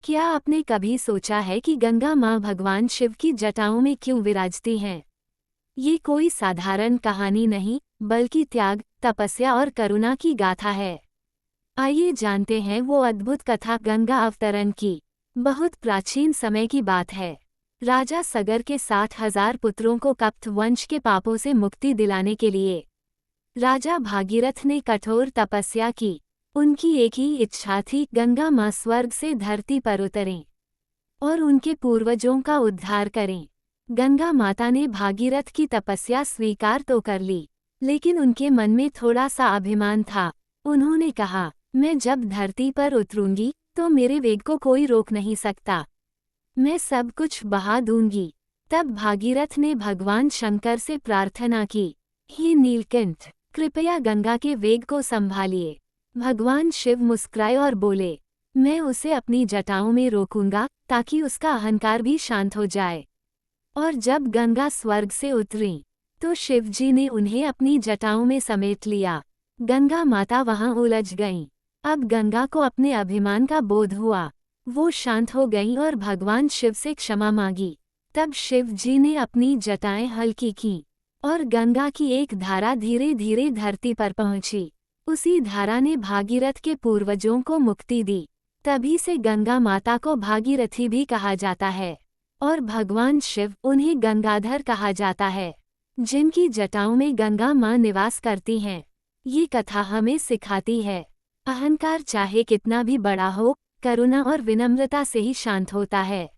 क्या आपने कभी सोचा है कि गंगा माँ भगवान शिव की जटाओं में क्यों विराजती हैं? ये कोई साधारण कहानी नहीं, बल्कि त्याग, तपस्या और करुणा की गाथा है। आइए जानते हैं वो अद्भुत कथा गंगा अवतरण की। बहुत प्राचीन समय की बात है। राजा सगर के 60,000 पुत्रों को कप्त वंश के पापों से मुक्ति दिलाने के लिए राजा भागीरथ ने कठोर तपस्या की। उनकी एक ही इच्छा थी, गंगा माँ स्वर्ग से धरती पर उतरें और उनके पूर्वजों का उद्धार करें। गंगा माता ने भागीरथ की तपस्या स्वीकार तो कर ली, लेकिन उनके मन में थोड़ा सा अभिमान था। उन्होंने कहा, मैं जब धरती पर उतरूंगी तो मेरे वेग को कोई रोक नहीं सकता। मैं सब कुछ बहा दूंगी। तब भागीरथ ने भगवान शंकर से प्रार्थना की, हे नीलकंठ, कृपया गंगा के वेग को संभालिए। भगवान शिव मुस्कुराए और बोले, मैं उसे अपनी जटाओं में रोकूंगा ताकि उसका अहंकार भी शांत हो जाए। और जब गंगा स्वर्ग से उतरी तो शिवजी ने उन्हें अपनी जटाओं में समेट लिया। गंगा माता वहां उलझ गईं। अब गंगा को अपने अभिमान का बोध हुआ। वो शांत हो गईं और भगवान शिव से क्षमा मांगी। तब शिवजी ने अपनी जटाएं हल्की की और गंगा की एक धारा धीरे धीरे धरती पर पहुंची। उसी धारा ने भागीरथ के पूर्वजों को मुक्ति दी। तभी से गंगा माता को भागीरथी भी कहा जाता है और भगवान शिव उन्हें गंगाधर कहा जाता है, जिनकी जटाओं में गंगा माँ निवास करती हैं। ये कथा हमें सिखाती है, अहंकार चाहे कितना भी बड़ा हो, करुणा और विनम्रता से ही शांत होता है।